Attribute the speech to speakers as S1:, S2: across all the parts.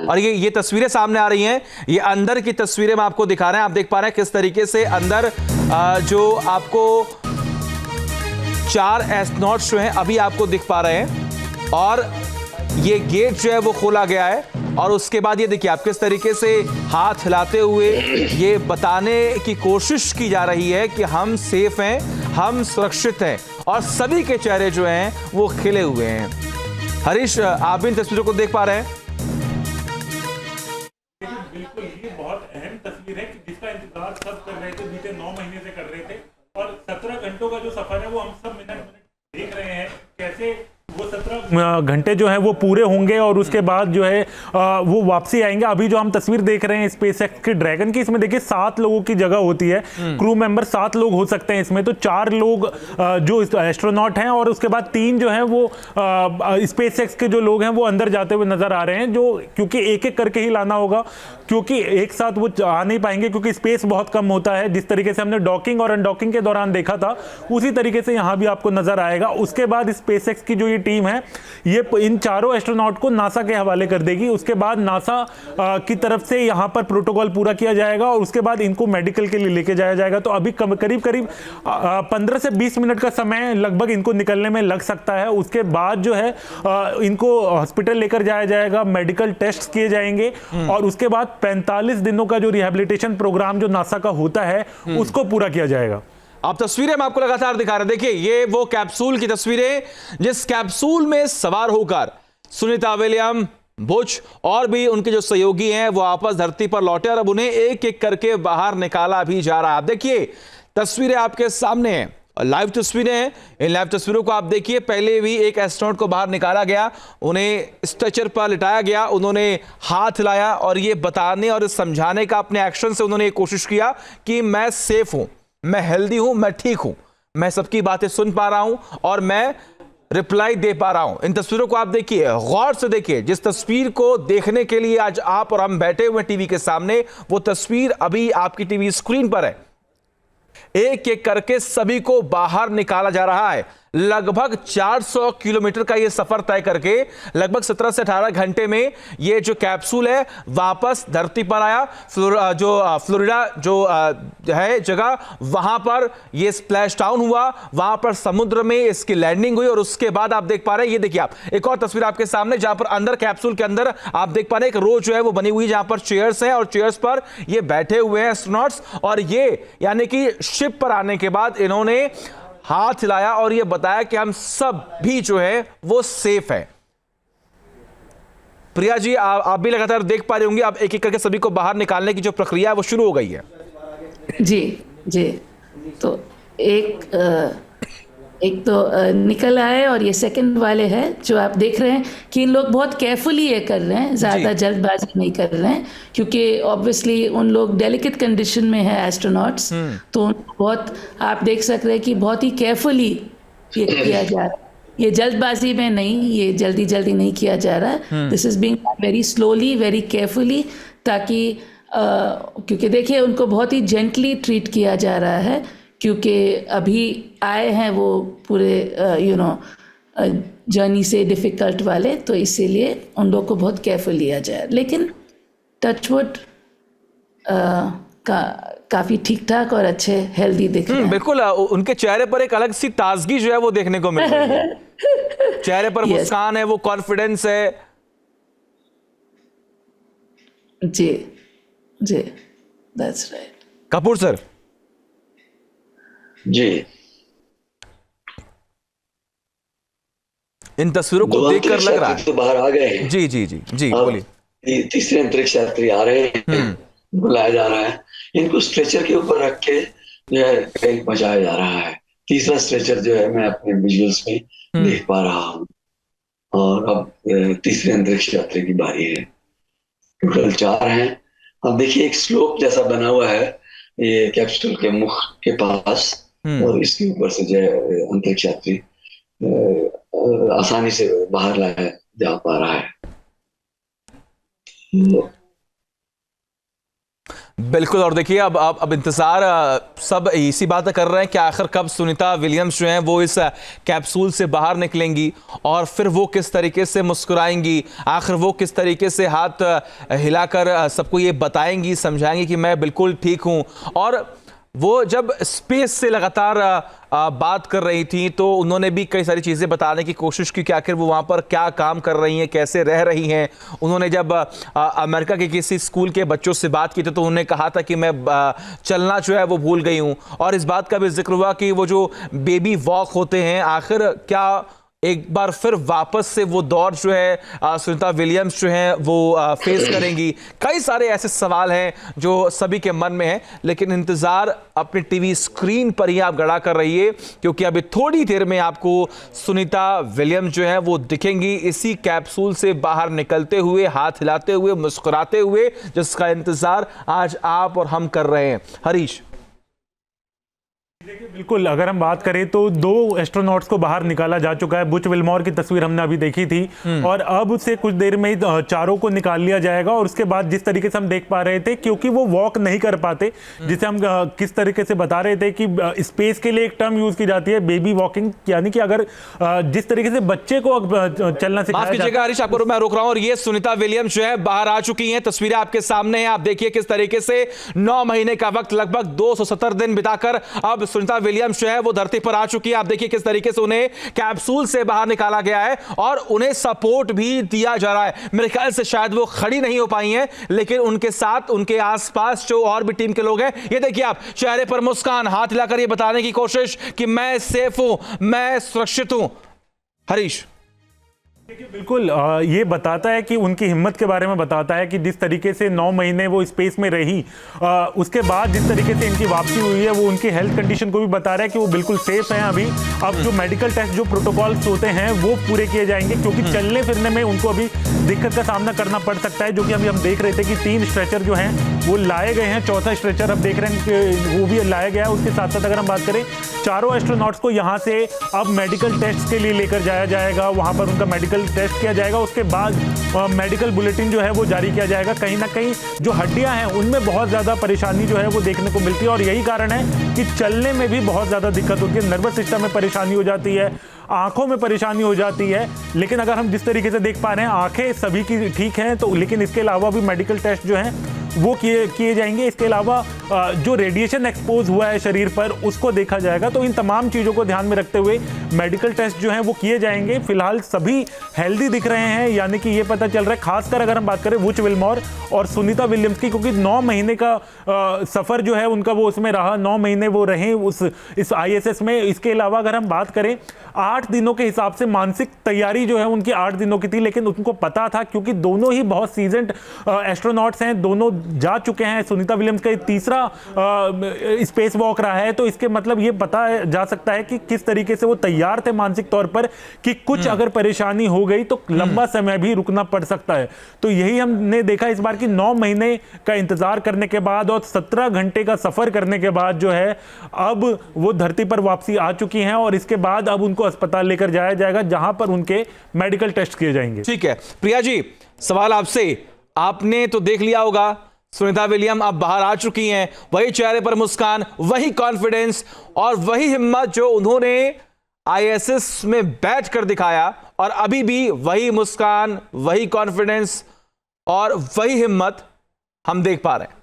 S1: और ये तस्वीरें सामने आ रही हैं, ये अंदर की तस्वीरें मैं आपको दिखा रहे हैं। आप देख पा रहे हैं किस तरीके से अंदर जो आपको 4 एस्ट्रोनॉट्स जो हैं अभी आपको दिख पा रहे हैं, और ये गेट जो है वो खोला गया है। और उसके बाद ये देखिए आप किस तरीके से हाथ हिलाते हुए ये बताने की कोशिश की जा रही है कि हम सेफ हैं, हम सुरक्षित हैं, और सभी के चेहरे जो हैं वो खिले हुए हैं। हरीश, आप भी इन तस्वीरों को देख पा रहे हैं?
S2: बिल्कुल, ये बहुत अहम तस्वीर है कि जिसका इंतजार सब कर रहे थे, बीते 9 महीने से कर रहे थे, और 17 घंटों का जो सफर है वो हम सब मिनट मिनट देख रहे हैं कैसे वो 17 घंटे जो है वो पूरे होंगे और उसके बाद जो है वो वापसी आएंगे। अभी जो हम तस्वीर देख रहे हैं स्पेसएक्स के ड्रैगन की, इसमें देखिए 7 लोगों की जगह होती है, क्रू मेंबर 7 लोग हो सकते हैं इसमें, तो 4 लोग जो एस्ट्रोनॉट हैं और उसके बाद 3 जो हैं वो स्पेसएक्स के जो लोग हैं वो अंदर जाते हुए नजर आ रहे हैं, जो क्योंकि एक एक करके ही लाना होगा, क्योंकि एक साथ वो आ नहीं पाएंगे क्योंकि स्पेस बहुत कम होता है। जिस तरीके से हमने डॉकिंग और अनडॉकिंग के दौरान देखा था उसी तरीके से यहां भी आपको नजर आएगा। उसके बाद स्पेसएक्स की जो ये टीम है ये इन चारों एस्ट्रोनॉट को नासा के हवाले कर देगी। उसके बाद नासा की तरफ से यहां पर प्रोटोकॉल पूरा किया जाएगा और उसके बाद इनको मेडिकल के लिए लेके जाया जाएगा। तो अभी करीब करीब 15 से 20 मिनट का समय लगभग इनको निकलने में लग सकता है। उसके बाद जो है इनको हॉस्पिटल लेकर जाया जाएगा, मेडिकल टेस्ट किए जाएंगे और उसके बाद 45 दिनों का जो रिहेबिलिटेशन प्रोग्राम जो नासा का होता है उसको पूरा किया जाएगा।
S1: आप तस्वीरें मैं आपको लगातार दिखा रहे हैं, देखिए ये वो कैप्सूल की तस्वीरें जिस कैप्सूल में सवार होकर सुनीता विलियम, बुच और भी उनके जो सहयोगी हैं वो वापस धरती पर लौटे और अब उन्हें एक एक करके बाहर निकाला भी जा रहा है। आप देखिए तस्वीरें आपके सामने हैं, लाइव तस्वीरें हैं। इन लाइव तस्वीरों को आप देखिए, पहले भी एक एस्ट्रोनॉट को बाहर निकाला गया, उन्हें स्ट्रेचर पर लिटाया गया, उन्होंने हाथ हिलाया और ये बताने और समझाने का अपने एक्शन से उन्होंने ये कोशिश किया कि मैं सेफ हूं, मैं हेल्दी हूं, मैं ठीक हूं, मैं सबकी बातें सुन पा रहा हूं और मैं रिप्लाई दे पा रहा हूं। इन तस्वीरों को आप देखिए, गौर से देखिए। जिस तस्वीर को देखने के लिए आज आप और हम बैठे हुए टीवी के सामने, वो तस्वीर अभी आपकी टीवी स्क्रीन पर है। एक एक करके सभी को बाहर निकाला जा रहा है। लगभग 400 किलोमीटर का यह सफर तय करके लगभग 17 से 18 घंटे में यह जो कैप्सूल है वापस धरती पर आया। फ्लोरिडा जो है जगह, वहां पर यह स्प्लैश डाउन हुआ, वहां पर समुद्र में इसकी लैंडिंग हुई और उसके बाद आप देख पा रहे हैं, ये देखिए आप एक और तस्वीर आपके सामने जहां पर अंदर कैप्सूल के अंदर आप देख पा रहे हैं एक रो जो है वो बनी हुई, जहां पर चेयर्स हैं और चेयर्स पर ये बैठे हुए हैं एस्ट्रोनॉट्स। और ये यानी कि शिप पर आने के बाद इन्होंने हाथ हिलाया और यह बताया कि हम सब भी जो है वो सेफ है। प्रिया जी, आप भी लगातार देख पा रहे होंगे, आप एक एक करके सभी को बाहर निकालने की जो प्रक्रिया है वो शुरू हो गई है।
S3: जी जी, तो एक तो निकल आए और ये सेकंड वाले हैं जो आप देख रहे हैं कि इन लोग बहुत केयरफुली ये कर रहे हैं, ज़्यादा जल्दबाजी नहीं कर रहे हैं क्योंकि ऑब्वियसली उन लोग डेलिकेट कंडीशन में है एस्ट्रोनॉट्स, तो बहुत आप देख सकते हैं कि बहुत ही केयरफुली ये किया जा रहा है। ये जल्दबाजी में नहीं, ये जल्दी जल्दी नहीं किया जा रहा है। This is being very slowly, very carefully, ताकि क्योंकि देखिए उनको बहुत ही जेंटली ट्रीट किया जा रहा है क्योंकि अभी आए हैं वो पूरे जर्नी से डिफ़िकल्ट वाले, तो इसीलिए उन लोग को बहुत केयरफुल लिया जाए। लेकिन टचवुड काफ़ी ठीक ठाक और अच्छे हेल्दी दिख रहे हैं।
S1: बिल्कुल, उनके चेहरे पर एक अलग सी ताजगी जो है वो देखने को मिल रही है। चेहरे पर मुस्कान है, वो कॉन्फिडेंस है।
S3: जी जी, दैट्स राइट।
S1: कपूर सर
S4: जी,
S1: इन तस्वीरों को देखकर लग रहा है
S4: तो बाहर आ गए हैं।
S1: जी जी जी जी, बोलिए।
S4: तीसरे अंतरिक्ष यात्री आ रहे हैं, बुलाया जा रहा है, इनको स्ट्रेचर के ऊपर रख के जो है कहीं पहुंचाया जा रहा है। तीसरा स्ट्रेचर जो है मैं अपने विजुअल्स में देख पा रहा हूँ और अब तीसरे अंतरिक्ष यात्री की बारी है। टोटल 4 हैं। अब देखिए एक स्लोप जैसा बना हुआ है ये कैप्सूल के मुख के पास और इसके ऊपर से जो है अंतरिक्ष यात्री आसानी से बाहर लाया जा पा रहा है।
S1: बिल्कुल। और देखिए अब इंतजार सब इसी बात कर रहे हैं कि आखिर कब सुनीता विलियम्स जो हैं वो इस कैप्सूल से बाहर निकलेंगी और फिर वो किस तरीके से मुस्कुराएंगी, आखिर वो किस तरीके से हाथ हिलाकर सबको ये बताएंगी, समझाएंगी कि मैं बिल्कुल ठीक हूं। और वो जब स्पेस से लगातार बात कर रही थी तो उन्होंने भी कई सारी चीज़ें बताने की कोशिश की कि आखिर वो वहाँ पर क्या काम कर रही हैं, कैसे रह रही हैं। उन्होंने जब अमेरिका के किसी स्कूल के बच्चों से बात की थी तो उन्होंने कहा था कि मैं चलना जो है वो भूल गई हूँ। और इस बात का भी जिक्र हुआ कि वो जो बेबी वॉक होते हैं, आखिर क्या एक बार फिर वापस से वो दौर जो है सुनीता विलियम्स जो है वो फेस करेंगी। कई सारे ऐसे सवाल हैं जो सभी के मन में हैं, लेकिन इंतजार अपने टीवी स्क्रीन पर ही आप गड़ा कर रहिए, क्योंकि अभी थोड़ी देर में आपको सुनीता विलियम्स जो है वो दिखेंगी इसी कैप्सूल से बाहर निकलते हुए, हाथ हिलाते हुए, मुस्कुराते हुए, जिसका इंतजार आज आप और हम कर रहे हैं। हरीश।
S2: देखिए बिल्कुल, अगर हम बात करें तो 2 एस्ट्रोनॉट्स को बाहर निकाला जा चुका है। बुच विल्मोर की तस्वीर हमने अभी देखी थी और अब से कुछ देर में 4 को निकाल लिया जाएगा। और उसके बाद जिस तरीके से हम देख पा रहे थे, क्योंकि वो वॉक नहीं कर पाते, जिसे हम किस तरीके से बता रहे थे कि स्पेस के लिए एक टर्म यूज की जाती है, बेबी वॉकिंग, यानी कि अगर जिस तरीके से बच्चे को चलना सिखाया।
S1: माफ कीजिएगा हरीश, आपको मैं रोक रहा हूं। और ये सुनीता विलियम्स जो है बाहर आ चुकी हैं, तस्वीरें आपके सामने हैं। आप देखिए किस तरीके से 9 महीने का वक्त, लगभग 270 दिन बिताकर अब सुनीता विलियम्स जो है वो धरती पर आ चुकी है। आप देखिए किस तरीके से उन्हें कैप्सूल से बाहर निकाला गया है और उन्हें सपोर्ट भी दिया जा रहा है। मेरे ख्याल से शायद वो खड़ी नहीं हो पाई हैं, लेकिन उनके साथ उनके आसपास जो और भी टीम के लोग हैं, ये देखिए आप, चेहरे पर मुस्कान, हाथ हिलाकर ये बताने की कोशिश कि मैं सेफ हूं, मैं सुरक्षित हूं। हरीश।
S2: देखिए बिल्कुल, ये बताता है कि उनकी हिम्मत के बारे में बताता है कि जिस तरीके से 9 महीने वो स्पेस में रही, उसके बाद जिस तरीके से इनकी वापसी हुई है, वो उनकी हेल्थ कंडीशन को भी बता रहा है कि वो बिल्कुल सेफ हैं अभी। अब जो मेडिकल टेस्ट, जो प्रोटोकॉल्स होते हैं वो पूरे किए जाएंगे, क्योंकि चलने फिरने में उनको अभी दिक्कत का सामना करना पड़ सकता है। जो कि अभी हम देख रहे थे कि 3 स्ट्रेचर जो हैं वो लाए गए हैं, 4था स्ट्रेचर अब देख रहे हैं कि वो भी लाया गया है। उसके साथ साथ अगर हम बात करें, 4 एस्ट्रोनॉट्स को यहाँ से अब मेडिकल टेस्ट के लिए लेकर जाया जाएगा, वहाँ पर उनका मेडिकल टेस्ट किया जाएगा। उसके बाद मेडिकल बुलेटिन जो है वो जारी किया जाएगा। कहीं ना कहीं जो हड्डियां हैं उनमें बहुत ज़्यादा परेशानी जो है वो देखने को मिलती है और यही कारण है कि चलने में भी बहुत ज़्यादा दिक्कत होती है, नर्वस सिस्टम में परेशानी हो जाती है, आंखों में परेशानी हो जाती है। लेकिन अगर हम जिस तरीके से देख पा रहे हैं, आंखें सभी की ठीक हैं, तो लेकिन इसके अलावा भी मेडिकल टेस्ट जो हैं वो किए जाएंगे। इसके अलावा जो रेडिएशन एक्सपोज हुआ है शरीर पर, उसको देखा जाएगा। तो इन तमाम चीज़ों को ध्यान में रखते हुए मेडिकल टेस्ट जो हैं वो किए जाएंगे। फिलहाल सभी हेल्दी दिख रहे हैं, यानी कि ये पता चल रहा है, खासकर अगर हम बात करें बुच विल्मोर और सुनीता विलियम्स की, क्योंकि 9 महीने का सफ़र जो है उनका वो उसमें रहा, 9 महीने वो रहे इस ISS में। इसके अलावा अगर हम बात करें, 8 दिनों के हिसाब से मानसिक तैयारी जो है उनकी 8 दिनों की थी, लेकिन उनको पता था, क्योंकि दोनों ही बहुत सीजन्ड एस्ट्रोनॉट्स हैं, दोनों जा चुके हैं। सुनीता विलियम्स का 3रा स्पेस वॉक रहा है, तो इसके मतलब ये पता जा सकता है कि किस तरीके से वो तैयार थे मानसिक तौर पर कि कुछ अगर परेशानी हो गई तो लंबा समय भी रुकना पड़ सकता है। तो यही हमने देखा इस बार की 9 महीने का इंतजार करने के बाद और 17 घंटे का सफर करने के बाद जो है अब वो धरती पर वापसी आ चुकी हैं और इसके बाद अब उनको अस्पताल लेकर जाया जाएगा, जहां पर उनके मेडिकल टेस्ट किए जाएंगे।
S1: ठीक है प्रिया जी, सवाल आपसे, आपने तो देख लिया होगा सुनीता विलियम अब बाहर आ चुकी हैं, वही चेहरे पर मुस्कान, वही कॉन्फिडेंस और वही हिम्मत जो उन्होंने ISS में बैठकर दिखाया, और अभी भी वही मुस्कान, वही कॉन्फिडेंस और वही हिम्मत हम देख पा रहे हैं।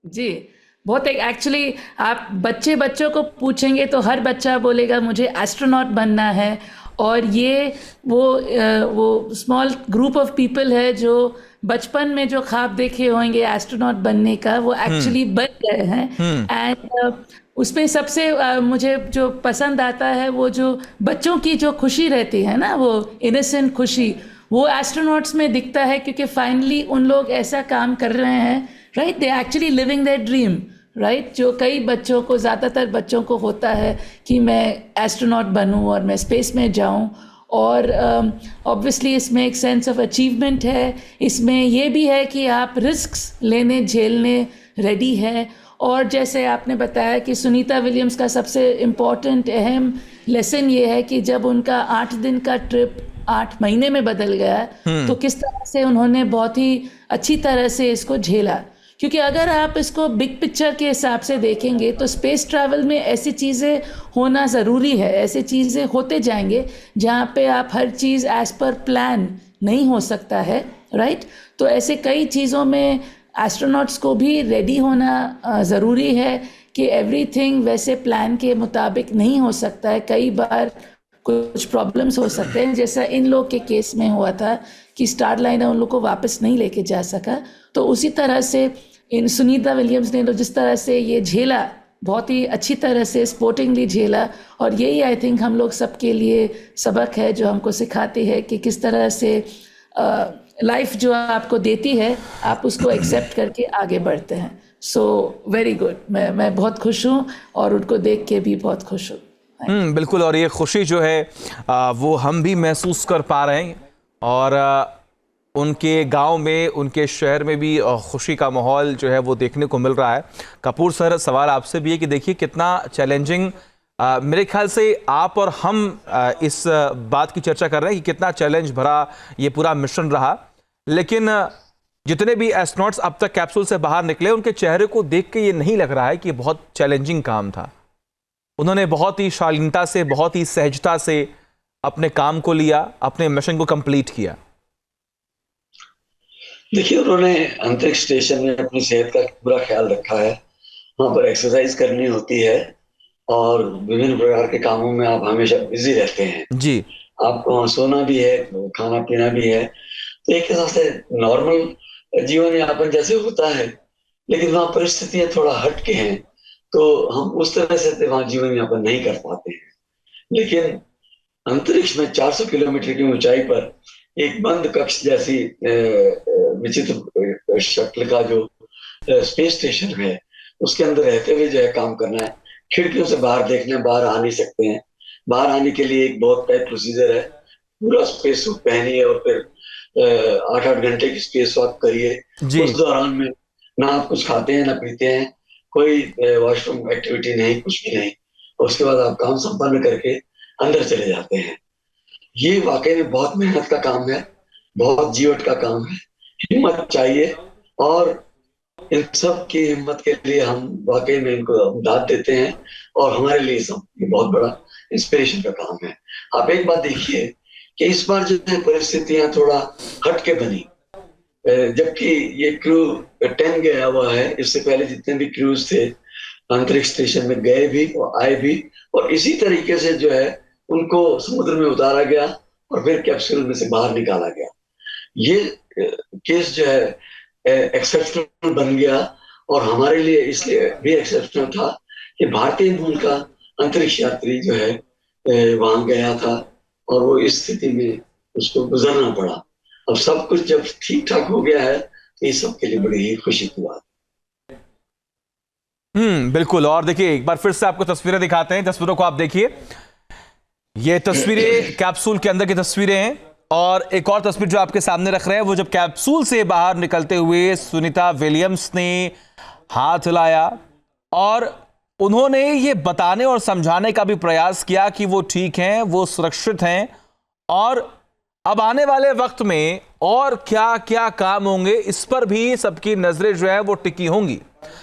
S3: जी, बहुत एक्चुअली आप बच्चों को पूछेंगे तो हर बच्चा बोलेगा मुझे एस्ट्रोनॉट बनना है। और ये वो स्मॉल ग्रुप ऑफ पीपल है जो बचपन में जो ख्वाब देखे होंगे एस्ट्रोनॉट बनने का, वो एक्चुअली बन गए हैं। एंड उसमें सबसे मुझे जो पसंद आता है, वो जो बच्चों की जो खुशी रहती है ना, वो इनोसेंट खुशी, वो एस्ट्रोनॉट्स में दिखता है, क्योंकि फाइनली उन लोग ऐसा काम कर रहे हैं, right, they actually living their dream, right, जो कई बच्चों को, ज़्यादातर बच्चों को होता है कि मैं एस्ट्रोनॉट बनूं और मैं स्पेस में जाऊं। और ऑब्वियसली इसमें एक सेंस ऑफ अचीवमेंट है, इसमें ये भी है कि आप रिस्क्स लेने, झेलने रेडी है। और जैसे आपने बताया कि सुनीता विलियम्स का सबसे इम्पॉर्टेंट अहम लेसन ये है कि जब उनका 8 दिन का ट्रिप 8 महीने में बदल गया, तो किस तरह से उन्होंने बहुत ही अच्छी तरह से इसको झेला। क्योंकि अगर आप इसको बिग पिक्चर के हिसाब से देखेंगे तो स्पेस ट्रैवल में ऐसी चीज़ें होना ज़रूरी है, ऐसी चीज़ें होते जाएंगे जहाँ पे आप हर चीज़ एज़ पर प्लान नहीं हो सकता है, राइट। तो ऐसे कई चीज़ों में एस्ट्रोनॉट्स को भी रेडी होना ज़रूरी है कि एवरीथिंग वैसे प्लान के मुताबिक नहीं हो सकता है। कई बार कुछ प्रॉब्लम्स हो सकते हैं, जैसा इन लोग के केस में हुआ था कि स्टारलाइनर उन लोग को वापस नहीं लेके जा सका। तो उसी तरह से इन सुनीता विलियम्स ने जिस तरह से ये झेला, बहुत ही अच्छी तरह से स्पोर्टिंगली झेला, और यही आई थिंक हम लोग सबके लिए सबक है जो हमको सिखाती है कि किस तरह से लाइफ जो आपको देती है आप उसको एक्सेप्ट करके आगे बढ़ते हैं। सो वेरी गुड, मैं बहुत खुश हूँ और उनको देख के भी बहुत खुश हूँ।
S1: बिल्कुल, और ये खुशी जो है वो हम भी महसूस कर पा रहे हैं, और उनके गांव में, उनके शहर में भी खुशी का माहौल जो है वो देखने को मिल रहा है। कपूर सर, सवाल आपसे भी है कि देखिए कितना चैलेंजिंग, मेरे ख्याल से आप और हम इस बात की चर्चा कर रहे हैं कि कितना चैलेंज भरा ये पूरा मिशन रहा, लेकिन जितने भी एस्ट्रोनॉट्स अब तक कैप्सूल से बाहर निकले उनके चेहरे को देख के ये नहीं लग रहा है कि बहुत चैलेंजिंग काम था। उन्होंने बहुत ही शालीनता से, बहुत ही सहजता से अपने काम को लिया, अपने मिशन को कंप्लीट किया।
S4: देखिए, उन्होंने अंतरिक्ष स्टेशन में अपनी सेहत का पूरा ख्याल रखा है। वहां पर एक्सरसाइज करनी होती है और विभिन्न प्रकार के कामों में आप हमेशा बिजी रहते हैं
S1: जी।
S4: आपको वहाँ सोना भी है, खाना पीना भी है, तो एक हिसाब से नॉर्मल जीवन यापन जैसे होता है, लेकिन वहाँ परिस्थितियां थोड़ा हटके हैं, तो हम उस तरह से वहाँ जीवन यापन नहीं कर पाते हैं। लेकिन अंतरिक्ष में 400 किलोमीटर की ऊंचाई पर एक बंद कक्ष जैसी विचित्र शक्ल का जो स्पेस स्टेशन है, उसके अंदर रहते हुए जो है काम करना है। खिड़कियों से बाहर देखना है, बाहर आ नहीं सकते हैं। बाहर आने के लिए एक बहुत तय प्रोसीजर है, पूरा स्पेस सूट पहनिए और फिर 8-8 घंटे की स्पेस वॉक करिए। उस दौरान में ना आप कुछ खाते हैं ना पीते हैं, कोई वॉशरूम एक्टिविटी नहीं, कुछ भी नहीं। उसके बाद आप काम संपन्न करके अंदर चले जाते हैं। ये वाकई में बहुत मेहनत का काम है, बहुत जीवट का काम है, हिम्मत चाहिए, और इन सब की हिम्मत के लिए हम वाकई में इनको दाद देते हैं, और हमारे लिए सब ये बहुत बड़ा इंस्पिरेशन का काम है। आप एक बात देखिए कि इस बार जो है परिस्थितियां थोड़ा हटके बनी, जबकि ये क्रू 10 गया हुआ है। इससे पहले जितने भी क्रूज थे अंतरिक्ष स्टेशन में गए भी और आए भी, और इसी तरीके से जो है उनको समुद्र में उतारा गया और फिर कैप्सूल में से बाहर निकाला गया। ये केस जो है एक्सेप्शनल बन गया, और हमारे लिए इसलिए भी एक्सेप्शनल था कि भारतीय मूल का अंतरिक्ष यात्री जो है वहां गया था, और वो इस स्थिति में उसको गुजरना पड़ा। अब सब कुछ जब ठीक ठाक हो गया है तो ये सबके लिए बड़ी ही खुशी की बात।
S1: बिल्कुल, और देखिए एक बार फिर से आपको तस्वीरें दिखाते हैं। तस्वीरों को आप देखिए, ये तस्वीरें कैप्सूल के अंदर की तस्वीरें हैं, और एक और तस्वीर जो आपके सामने रख रहे हैं वो जब कैप्सूल से बाहर निकलते हुए सुनीता विलियम्स ने हाथ हिलाया और उन्होंने ये बताने और समझाने का भी प्रयास किया कि वो ठीक हैं, वो सुरक्षित हैं, और अब आने वाले वक्त में और क्या क्या काम होंगे इस पर भी सबकी नजरें जो है वो टिकी होंगी।